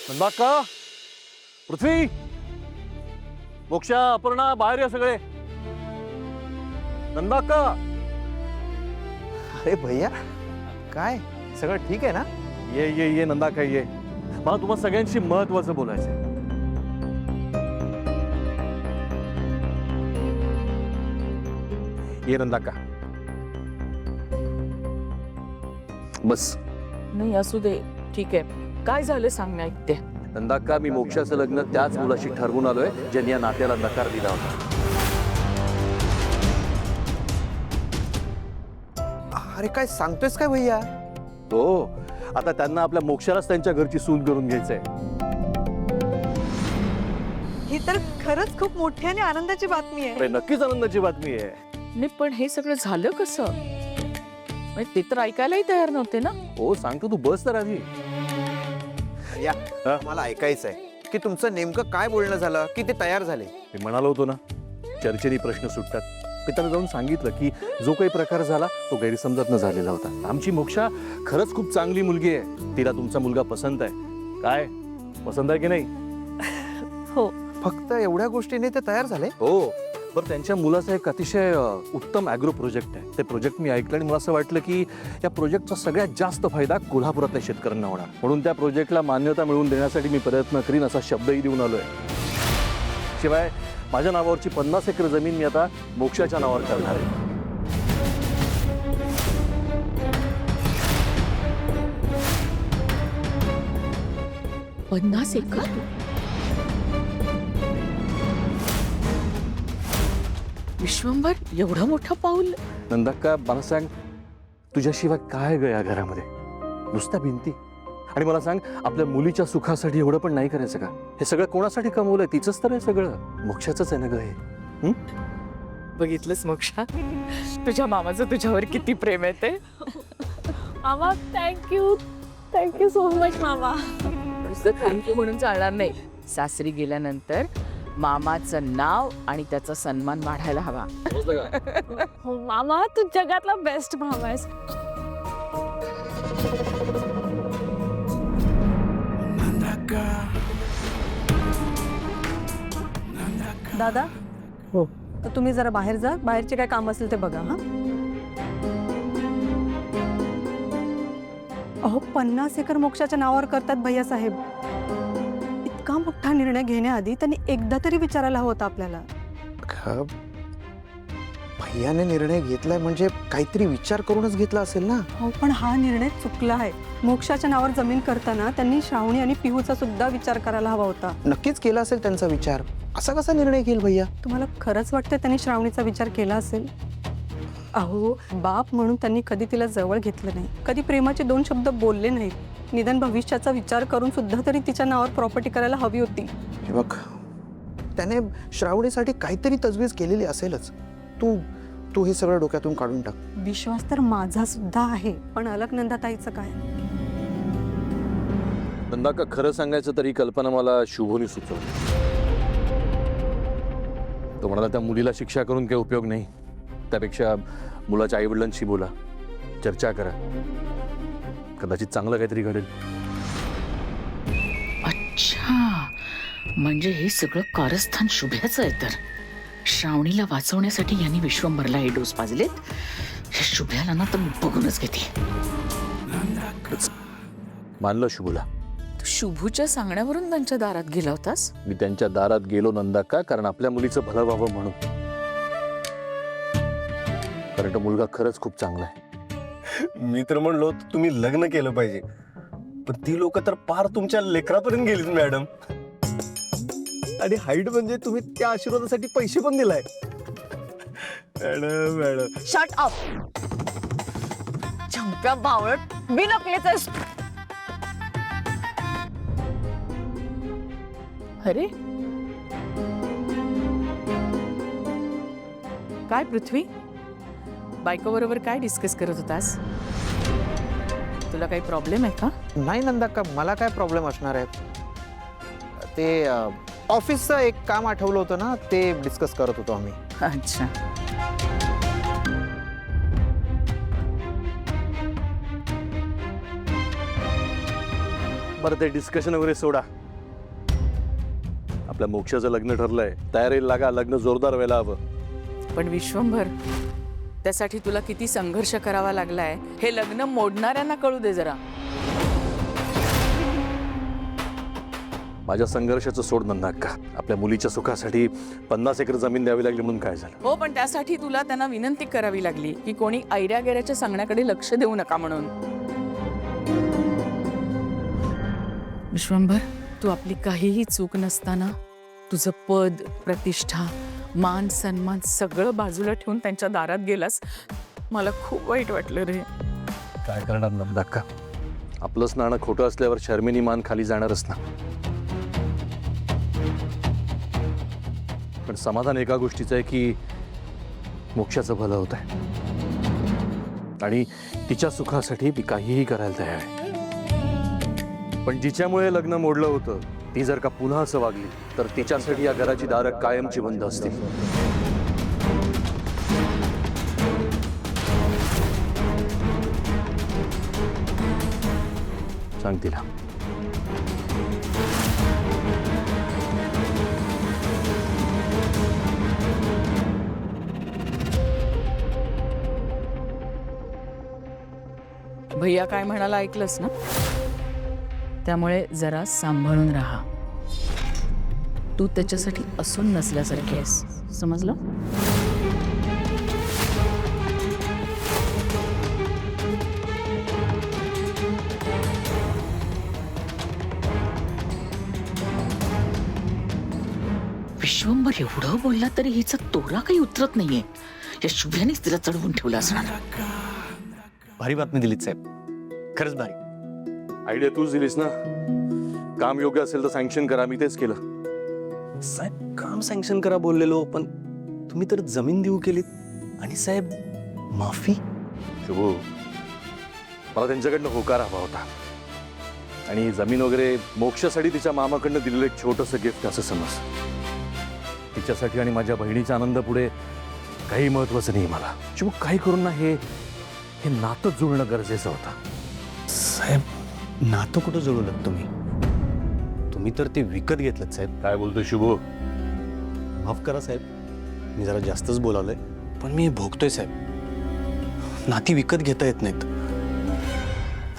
नंदाक्का, पृथ्वी, मोक्षा, अपर्णा, बाहेर या सगळे. नंदाक्का. अरे भैया, काय सगळं ठीक आहे ना? ये ये ये नंदाक्का ये. मला तुम्हा सगळ्यांशी महत्वाचं बोलायचंय. ये नंदाक्का, बस. नाही असू दे, ठीक आहे. काय झालं सांग, मी ऐकते. नंदाक्का, मी मोक्षाचं लग्न त्याच मुलाशी ठरवून आलोय ज्यांनी या नात्याला नकार दिला होता. अरे काय सांगतोयस काय भैया? हो, आता त्यांना आपल्या मोक्षालाच त्यांच्या घरची सून करून घ्यायचंय. ही तर खरंच खूप मोठी आणि आनंदाची बातमी आहे. अरे नक्कीच आनंदाची बातमी आहे. नाही पण हे सगळं झालं कसं? म्हणजे ते तर ऐकायलाही तयार नव्हते ना. हो सांगतो, तू बस तर आधी. या मला ऐकायचंय की तुमचं नेमकं काय बोलणं झालं की ते तयार झाले. मी म्हणालो होतो ना, चर्चेने प्रश्न सुटतात. मी त्यांना जाऊन सांगितलं की जो काही प्रकार झाला तो गैरसमजातनं झालेला होता. आमची मोक्षा खरंच खूप चांगली मुलगी आहे. तिला तुमचा मुलगा पसंत आहे. काय पसंत आहे की नाही? हो. फक्त एवढ्या गोष्टीने ते तयार झाले? हो. बरं, त्यांच्या मुलाचा एक अतिशय उत्तम ॲग्रो प्रोजेक्ट आहे. ते प्रोजेक्ट मी ऐकलं आणि मला असं वाटलं की या प्रोजेक्टचा सगळ्यात जास्त फायदा कोल्हापुरातल्या शेतकऱ्यांना होणार. म्हणून त्या प्रोजेक्टला मान्यता मिळवून देण्यासाठी मी प्रयत्न करीन असा शब्दही देऊन आलोय. शिवाय माझ्या नावावरची 50 एकर जमीन मी आता मोक्षाच्या नावावर करणार आहे. 50 एकर? विश्वंभर, एवढं मोठं पाऊल? नंदाक्का, मला सांग, तुझ्याशिवाय काय ग या घरामध्ये? नुसत्या भिंती. आणि मला सांग, आपल्या मुलीच्या सुखासाठी एवढं पण नाही करायचं का? हे सगळं कोणासाठी कमवलंय? तिचंच तर आहे सगळं. मोक्षाचंच आहे ना ग हे. बघितलंस मोक्षा, तुझ्या मामाचं तुझ्यावर किती प्रेम आहे ते. मामा, थँक्यू सो मच मामा. थँक्यू म्हणून चालणार नाही. सासरी गेल्यानंतर मामाचं नाव आणि त्याचा सन्मान वाढायला हवा. हो मामा, तू जगातला बेस्ट मामा आहेस. दादा, हो. तर तुम्ही जरा बाहेर जा. बाहेरचे काय काम असेल ते बघा. हा, अहो 50 एकर मोक्षाच्या नावावर करतात भैया साहेब. इतका मोठा निर्णय घेण्याआधी त्यांनी एकदा तरी विचारायला हवं होतं आपल्याला. भैयाने निर्णय घेतलाय म्हणजे काहीतरी विचार करूनच घेतला असेल ना. हो, पण हा निर्णय चुकला आहे. मोक्षाच्या नावावर जमीन करताना त्यांनी श्रावणी आणि पिहूचा सुद्धा विचार करायला हवा होता. नक्कीच केला असेल त्यांचा विचार. असा कसा निर्णय घेईल भैया? तुम्हाला खरंच वाटतं त्यांनी श्रावणीचा विचार केला असेल? अहो, बाप म्हणून त्यांनी कधी तिला जवळ घेतलं नाही, कधी प्रेमाचे 2 शब्द बोलले नाहीत. निदान भविष्याचा विचार करून सुद्धा तरी तिच्या नावावर प्रॉपर्टी करायला हवी होती. हे बघ, त्याने श्रावणीसाठी काहीतरी तजवीज केलेली असेलच. तू हे सगळं डोक्यातून काढून टाक. विश्वास तर माझा सुद्धा आहे, पण अलकनंदाताईचं काय? नंदाक्का, खरं सांगायचं तर ही कल्पना मला शुभोनी सुचवली. तो म्हणाला त्या मुलीला शिक्षा करून काही उपयोग नाही. त्यापेक्षा मुलाच्या आईवडिलांशी बोला, चर्चा करा. कदाचित चांगलं काहीतरी घडेल. अच्छा, म्हणजे हे सगळं कारस्थान शुभ्याचं आहे. तर श्रावणीला वाचवण्यासाठी यांनी विश्वंभरला हे डोस पाजलेत. हे शुभ्याला ना तर मी बघूनच घेते. मानलं शुभूला. तू शुभूच्या सांगण्यावरून त्यांच्या दारात गेला होतास? मी त्यांच्या दारात गेलो नंदाक्का, कारण आपल्या मुलीचं भलं व्हावं म्हणून. कारण तो मुलगा खरंच खूप चांगला आहे. मी तर म्हणलो तुम्ही लग्न केलं पाहिजे, पण ती लोक तर पार तुमच्या लेकरापर्यंत गेलीत मॅडम. आणि हाईट म्हणजे तुम्ही त्या आशीर्वादासाठी पैसे पण दिलाय. Madam shut up. चंप्या बावळट, बिनकलेच आहेस. अरे काय पृथ्वी, बायको बरोबर काय डिस्कस करत होतास? तुला काही प्रॉब्लेम आहे का? नाही नंदाक्का, मला काय प्रॉब्लेम असणार आहे? ते ऑफिसचं एक काम आठवलं होतं ना, ते डिस्कस करत होतो आम्ही. अच्छा, बरं ते डिस्कशन वगैरे सोडा. आपल्या मोक्षाचं लग्न ठरलंय, तयारीला लागा, लग्न जोरदार व्हायला हवं. पण विश्वंभर, त्यासाठी तुला किती संघर्ष करावा लागलाय हे लग्न मोडणाऱ्यांना कळू दे जरा. माझ्या संघर्षाचं सोड नंदाक्का. आपल्या मुलीच्या सुखासाठी 50 एकर जमीन द्यावी लागली म्हणून काय झालं? हो, पण त्यासाठी तुला त्यांना विनंती करावी लागली की कोणी ऐऱ्या गेऱ्याच्या सांगण्याकडे लक्ष देऊ नका म्हणून. विश्वंभर, तू आपली काहीही चूक नसताना तुझं पद, प्रतिष्ठा, मान सन्मान सगळं बाजूला ठेवून त्यांच्या दारात गेलास. मला खूप वाईट वाटलं रे. काय करणार नंदाक्का, आपलंच नाणं खोटं असल्यावर शर्मिनी मान खाली जाणारच ना. पण समाधान एका गोष्टीचं आहे की मोक्षाचं भलं होत आहे आणि तिच्या सुखासाठी मी काहीही करायला तयार आहे. पण जिच्यामुळे लग्न मोडलं होतं ती जर का पुन्हा असं वागली तर तिच्यासाठी या घराची दारं कायमची बंद असतील. सांग तिला. भैया काय म्हणाला ऐकलंस ना? त्यामुळे जरा सांभाळून राहा. तू त्याच्यासाठी असून नसल्यासारखी आहेस, समजलं? विश्वंभर एवढं बोलला तरी हिचा तोरा काही उतरत नाहीये. या शुभ्यानेच तिला चढवून ठेवलं असणार. भारी बातमी दिलीत साहेब, खरंच भारी. आयडिया तूच दिलीस ना. काम योग्य असेल तर सँक्शन करा. मी तेच केलं. साहेब काम सँक्शन करा बोललेलो, पण तुम्ही तर जमीन देऊ केलीत आणि साहेब माफी. शुभू, मला त्यांच्याकडनं होकार हवा होता आणि जमीन वगैरे मोक्षासाठी तिच्या मामाकडनं दिलेलं एक छोटंसं गिफ्ट असं समज. तिच्यासाठी आणि माझ्या बहिणीच्या आनंदापुढे काही महत्वाचं नाही मला. शुभू, काही करून ना हे नातं जुळणं गरजेचं होतं. साहेब नातं कुठं जुळवलं तुम्ही? तुम्ही तर ते विकत घेतलं साहेब. काय बोलतोय शुभू? माफ करा साहेब, मी जरा जास्तच बोलावलंय, पण मी भोगतोय साहेब. नाती विकत घेता येत नाहीत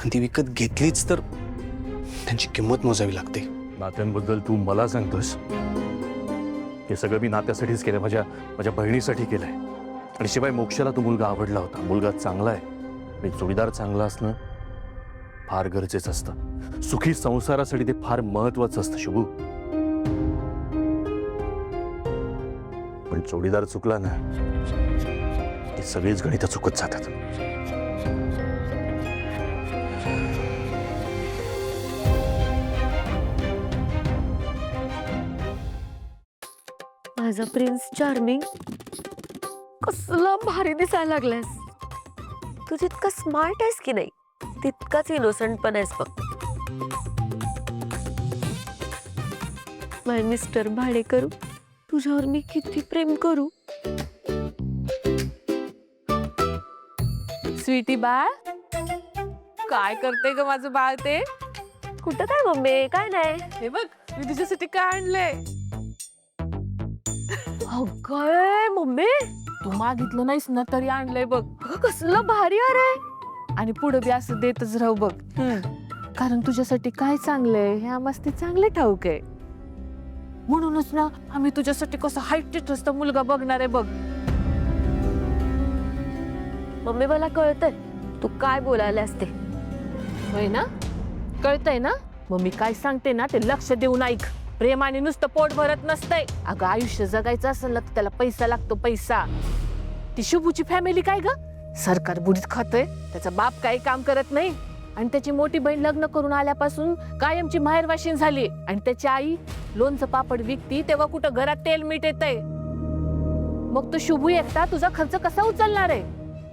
आणि ती विकत घेतलीच तर त्यांची किंमत मोजावी लागते. नात्यांबद्दल तू मला सांगतोस? हे सगळं मी नात्यासाठीच केलंय, माझ्या बहिणीसाठी केलंय. आणि शिवाय मोक्षाला तो मुलगा आवडला होता. मुलगा चांगला आहे आणि जोडीदार चांगला असणं फार गरजेचं असतं. सुखी संसारासाठी ते फार महत्वाचं असतं शुभू. पण जोडीदार चुकला ना, ती सगळीच गणितं चुकत जातात. माझा प्रिन्स चार्मिंग, कसला भारी दिसायला लागलास. तू जितका स्मार्ट आहेस की नाही तितकाच इनोसंट पण आहेस बघ. माय मिस्टर भाडेकरू, तुझ्यावर मी किती प्रेम करू. स्वीटी बाळ, काय करते ग माझं बाळ? ते कुठं काय मम्मी, काय नाही. हे बघ, मी तुझ्यासाठी काय आणलंय. काय मम्मी, तू मागितलं नाहीस ना तरी आणलंय बघ. अगं, कसलं भारी अरे. आणि पुढे बी असं देतच राहू बघ. कारण तुझ्यासाठी काय चांगलंय हे आम्हाला ते चांगले ठाऊक आहे. म्हणूनच ना आम्ही तुझ्यासाठी कसं हाईट असतं मुलगा बघणार आहे बघ. मम्मी मला कळतंय तू काय बोलायला असते. होय ना, कळतंय ना. मग मी काय सांगते ना ते लक्ष देऊन ऐक. प्रेमाने नुसतं पोट भरत नसतंय. अगं, आयुष्य जगायचं असेल ना तर त्याला पैसा लागतो, पैसा. ती शुभूची फॅमिली काय ग, सरकार बुडीत खातोय. त्याचा बाप काही काम करत नाही आणि त्याची मोठी बहीण लग्न करून आल्यापासून कायमची माहेरवाशीण झाली. आणि त्याची आई लोणचं पापड विकती तेव्हा कुठं घरात तेल मीठ येतंय. मग तो शुभू एकटा तुझा खर्च कसा उचलणार आहे?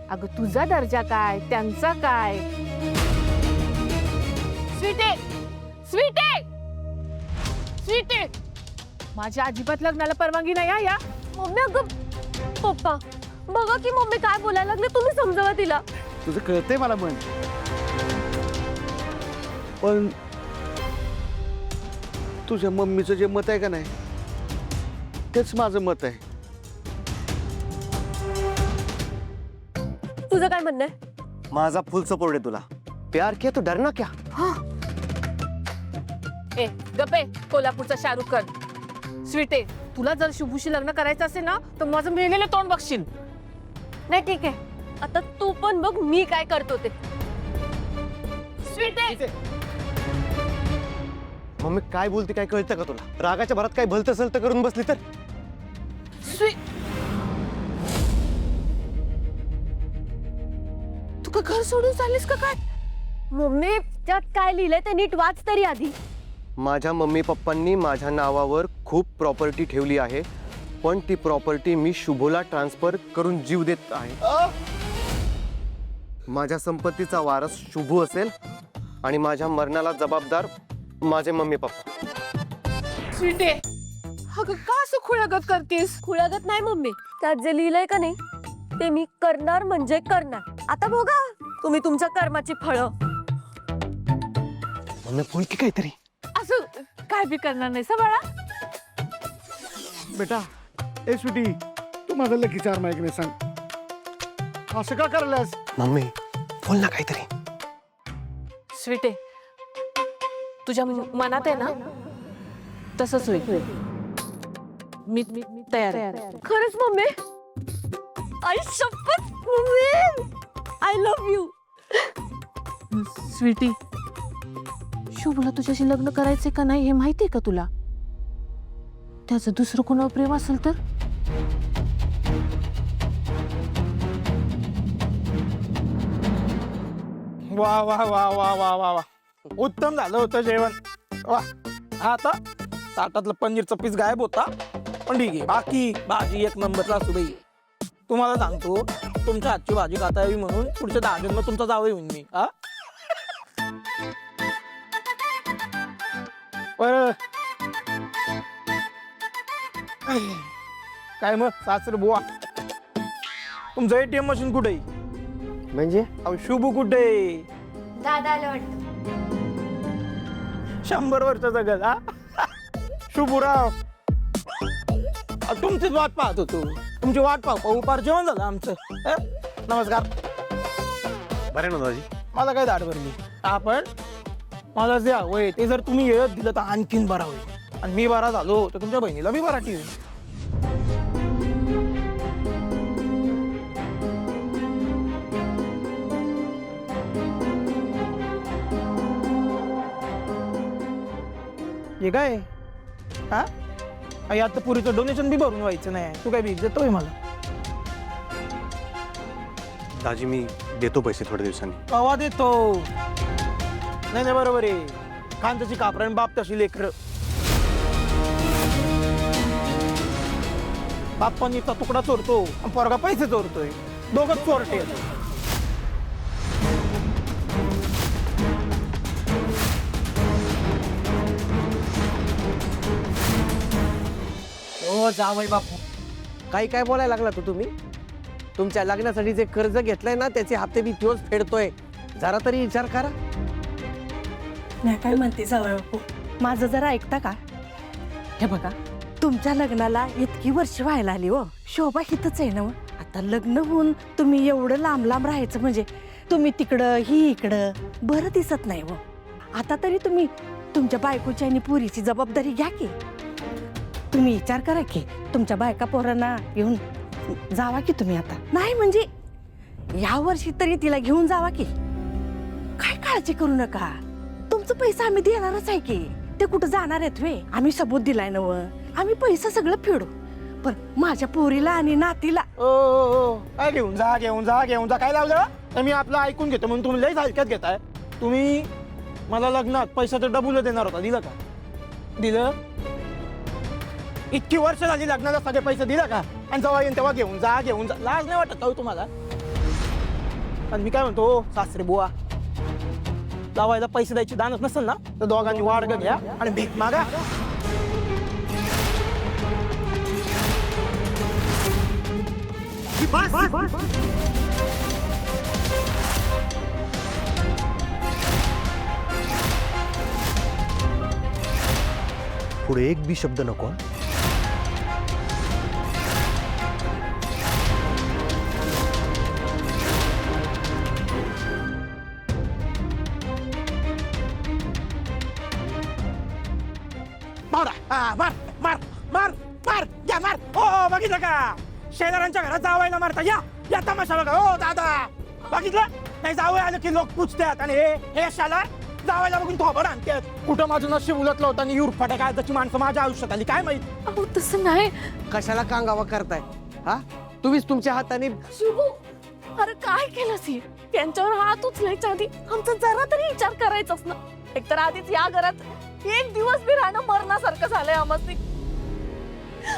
अगं, तुझा दर्जा काय, त्यांचा काय. स्वीटे, स्वीटे, स्वीटे, माझ्या अजिबात लग्नाला परवानगी नाही हा या. मम्मी, अगं पप्पा बघा की मम्मी काय बोलायला लागले, तुम्ही समजावा तिला. तुझं कळतंय मला, पण तुझ्या मम्मीचं जे मत आहे का नाही तेच माझं मत आहे. तुझं काय म्हणणं आहे? माझा फुल सपोर्ट आहे तुला. प्यार किया तो डरना क्या. ए गपे कोल्हापूरचा शाहरुख खान. स्वीटे, तुला जर शुभूशी लग्न करायचं असेल ना तर माझं मेलेलं तोंड बघशील. नाही ठीक आहे, आता तू पण बघ मी काय करतो ते. स्वीटे, मम्मी काय बोलते काय कळतं का तुला. रागाच्या भरात काय भलतं सलतं करून बसली तर. तू का घर सोडून चाललीस का काय? मम्मी त्यात काय लिहिलंय ते नीट वाच तरी आधी. माझ्या मम्मी पप्पांनी माझ्या नावावर खूप प्रॉपर्टी ठेवली आहे, पण ती प्रॉपर्टी मी शुभोला ट्रान्सफर करून जीव देत आहे. माझ्या संपत्तीचा वारस शुभू असेल आणि माझ्या मरणाला जबाबदार माझे मम्मी पप्पा. स्वीटे, अगं का असं खुळगत करतेस? खुळगत नाही मम्मी, त्यात जे लिहिलंय का नाही ते मी करणार म्हणजे करणार. आता बघा तुम्ही तुमच्या कर्माची फळं. मम्मी बोल की काहीतरी. असं काय बी करणार नाही बाळा. बेटा ए सुटी, तू माझं लकीचा आर माईक नाही सांग, असं का करलास. मम्मी बोल ना काहीतरी. स्वीटे, तुझ्या मनात आहे ना तसंच होईल. मी तयार आहे. खरंच मम्मी, आई शपथ mummy, I love you. Sweetie, शुभला तुझ्याशी लग्न करायचे का नाही हे माहितीये का तुला? त्याचं दुसरं कोणावर प्रेम असेल तर? वा वा वा वा वा वा वा, उत्तम झालं होतं जेवण. वा, आता ताटातलं पनीरचं पीस गायब होता, पण ठीक आहे. बाकी भाजी एक नंबरला असू बाई. तुम्हाला सांगतो, तुमच्या हातची भाजी खाता यावी म्हणून पुढच्या 10 जन्म तुमचा जावं येऊन मी. हा बरं, काय मग सासरे बुवा, तुमचं ATM मशीन कुठे आहे? म्हणजे अहो शुभू कुठे आहे? दादाला वाटतं 100 वर्ष जगल. हा शुभूराव, तुमचीच वाट पाहत होतो. तुमची वाट पाहू पार जेवण झालं आमचं. नमस्कार. बरे ना दादाजी. मला काय दाढ भरली. आपण मला जे हवंय ते जर तुम्ही येत दिलं तर आणखीन बरा होईल. आणि मी बरा झालो तर तुमच्या बहिणीला बी बरा ठेवेल. हे काय हा, आता पुरीचं डोनेशन बी भरून व्हायचं नाही. तू काय भीक देतोय मला? दाजी मी देतो पैसे थोड्या दिवसांनी. कवा देतो? नाही नाही बरोबर आहे. खानची कापरण बाप तशी लेकर. बाप पनीरचा तुकडा चोरतो आणि पोरगा पैसे चोरतोय. दोघंच चोरटे. हो जावई बापू, काही काय बोलायला लागला तुम्ही. तुमच्या लग्नासाठी जे कर्ज घेतलंय ना त्याचे हप्ते मी दिवस फेडतोय. जरा तरी विचार करा. नाही काय म्हणते जावई बापू, माझं जरा ऐकता का. हे बघा, तुमच्या लग्नाला इतकी वर्ष व्हायला आली हो. शोभा हितच आहे ना हो. आता लग्न होऊन तुम्ही एवढं लांब लांब राहायचं म्हणजे तुम्ही तिकडं ही इकडं बरं दिसत नाही हो. आता तरी तुम्ही तुमच्या बायकोची आणि पुरीची जबाबदारी घ्या की. तुम्ही विचार करा की तुमच्या बायका पोरांना घेऊन जावा की तुम्ही. आता नाही म्हणजे या वर्षी तरी तिला घेऊन जावा की. काय काळजी करू नका, तुमचं पैसा आम्ही देणारच आहे की. ते कुठं जाणार आहेत वे. आम्ही सबूत दिलाय ना व. आम्ही पैसा सगळं फेडू, पण माझ्या पोरीला आणि नातीला. ओ काय घेऊन जा घेऊन जा घेऊन जा काय लावलं? तर मी आपलं ऐकून घेतो म्हणून तुम्ही लई हलक्यात घेताय. तुम्ही मला लग्नात पैसा तर डबल देणार होता, दिलं का? दिलं? इतकी वर्ष झाली लग्नाला सगळे पैसे दिला का? आणि जेव्हा येईन तेव्हा घेऊन जा घेऊन जा. लाज नाही वाटत का हो तुम्हाला? आणि मी काय म्हणतो सासरे बुवा, लावायला पैसे द्यायची दानच नसेल ना तर दोघांनी वाडगं घ्या आणि भीक मागा. पुढे एक बी शब्द नको हं? मारा मार मार मार मार या मार हो बघितलं का शेजाऱ्यांच्या घरात जावायला मारता या या तमाशा बघा हो दादा बघितलं नाही जावं आलं की लोक पुछतात आणि हे शाला जावायला बघून थोबड आणतात कुठं माझं नशीब उलटलं होतं आणि युरफाट्या काय त्याची माणसं माझ्या आयुष्यात आली काय माहित अहो तसं नाही. कशाला कांगावा करताय हा तुम्हीच तुमच्या हाताने शुभू अरे काय केलंस हे त्यांच्यावर हात उचलायच्या आधी आमचा जरा तरी विचार करायचाच ना. एकतर आधीच या घरात एक दिवस बी राहणं मरणासारखं झालंय आम्हाला.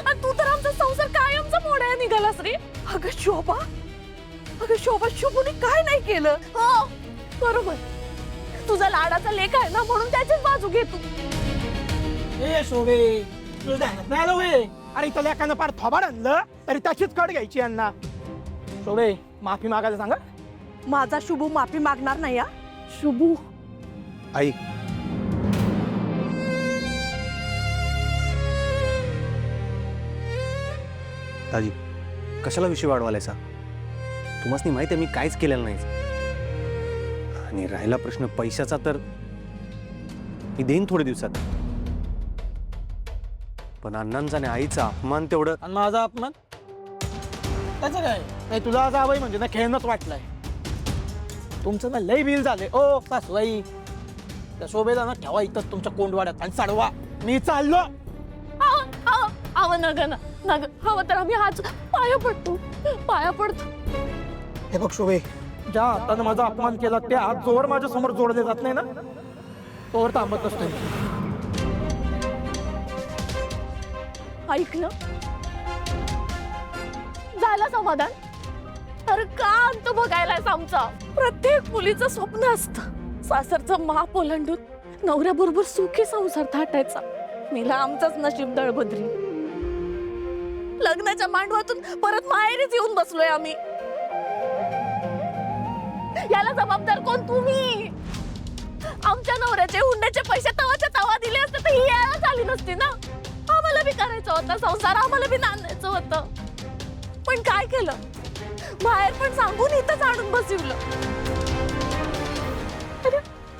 आणि तू तर आमचा संसार कायमचा मोड्या निघालास रे. अगं शोभा शुभूने काय नाही केलं. हो बरोबर तुझा लाडाचा लेख आहे ना म्हणून त्याचीच बाजू घे तू. ए शोभे तुला ध्यानात नाही आलं होय? अरे इथं लेकानं पार थोबाड आणलं तरी त्याचीच कड घ्यायची यांना. शोभे माफी मागायला सांगा. माझा शुभू माफी मागणार नाही हा. शुभू आई दाजी कशाला विषय वाढवायचा तुम्हाला माहिती आहे मी काहीच केलेलं नाही आणि राहिला प्रश्न पैशाचा तर मी देईन थोडे दिवसात पण अण्णांचा आणि आईचा अपमान तेवढं आणि माझा अपमान त्याचं काय नाही तुला जावं म्हणजे ना खेळणंच वाटलंय. तुमचं ना लय बिल झाले ओ सासूबाई त्या शोभेला ना ठेवा इथं तुमच्या कोंडवाड्यात आणि चढवा मी चाललो. नग नग हवं तर आम्ही हात पाया पडतो. हे बघ शोभे ज्या हातानं माझा अपमान केला त्या हात जोवर माझ्या समोर जोडले जात नाही ना तोवर थांबत नसतोय. ऐक ना झालं समाधान. अरे का अंत बघायलाय आमचा. प्रत्येक मुलीचं स्वप्न असतं सासरचं माप ओलांडून नवऱ्याबरोबर सुखी संसार थाटायचा. मीला आमचाच नशीब दळभद्री. लग्नाच्या मांडवातून परत माहेरीच येऊन बसलोय आम्ही. याला जबाबदार कोण तुम्ही. आमच्या नवऱ्याचे हुंड्याचे पैसे तवाच्या तवा दिले असते तर ही यायलाच आली नसती ना. आम्हाला बी करायचं होतं संसार आम्हाला बी नांदायचं होतं पण काय केलं बाहेर पण सांगून इथंच आणून बसवलं. अरे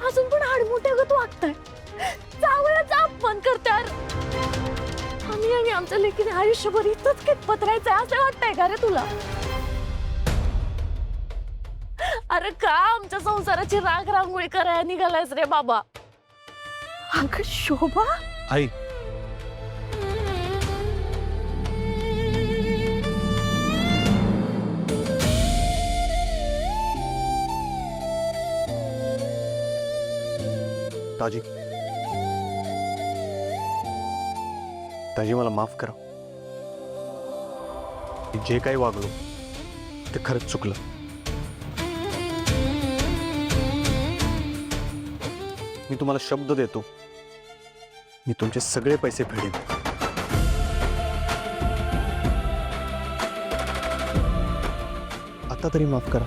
अजून पण हाडमोठ्यागत वागताय. जावयाचा अपमान करताय. आम्ही आणि आमच्या लेकीने आयुष्यभर इथंच कितपत राहायचंय असं वाटतंय का रे तुला. अरे का आमच्या संसाराची राग रांगोळी करायला निघालायस रे बाबा. अगं शोभा आई दाजी दाजी मला माफ करा मी जे काही वागलो ते खरंच चुकलं. मी तुम्हाला शब्द देतो मी तुमचे सगळे पैसे फेडेन. आता तरी माफ करा.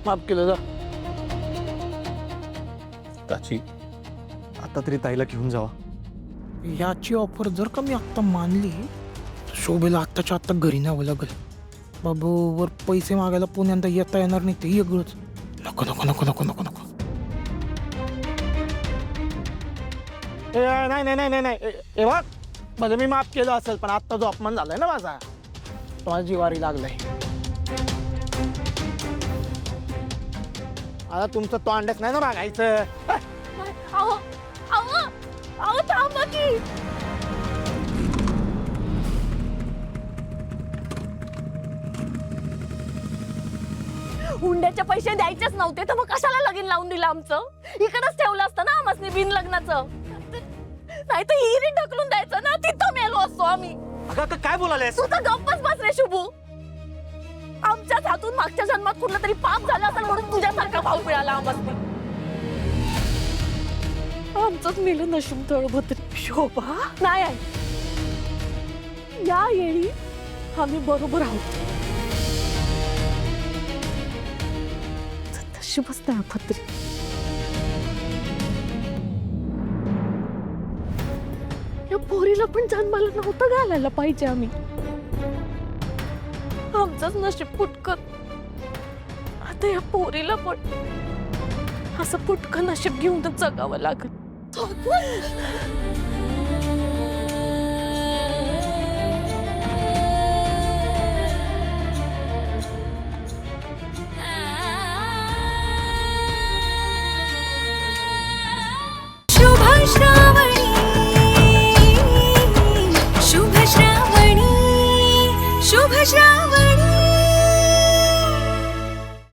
माफ केलं जा. दाजी आता तरी ताईला घेऊन जावा. याची ऑफर जर का मी आत्ता मानली तर शोभेला आत्ताच्या आत्ता घरी न्यावं लागेल. बाबू वर पैसे मागायला पुण्यांदा येता येणार नाही ते वेगळंच. नको नको नको नको नको नको. नाही नाही नाही नाही नाही ए बघ भले मी माफ केलं असेल पण आत्ता जो अपमान झालाय ना माझा तो माझ्या जिवारी लागलाय. आता तुमचं तोंडच नाही ना मागायचं. अहो अहो अहो थांबा की. हुंड्याचे पैसे द्यायचेच नव्हते तर मग कशाला लगीन लावून दिलं आमचं. इकडेच ठेवलं असतं ना आम्हाला बिन लग्नाचं. नाही तर हिरी ढकलून द्यायचं ना तिथं मेलो असतो आम्ही. अगं काय बोलायला तू तर गप्पच बस रे शुभू. आमच्याच हातून मागच्या जन्मात कुठलं तरी पाप झालं असेल म्हणून तुझ्यासारखा भाऊ मिळाला आम्हाला. आमचंच मिळून नशीब दळभद्री. शोभा नाही आहे या येळी आम्ही बरोबर आहोत. नशीबच तळपत्री. या पोरीला पण जन्माला नव्हतं घालायला पाहिजे आम्ही. आमचंच नशीब फुटकं. आता या पोरीला पण असं फुटकं नशीब घेऊनच जगावं लागत.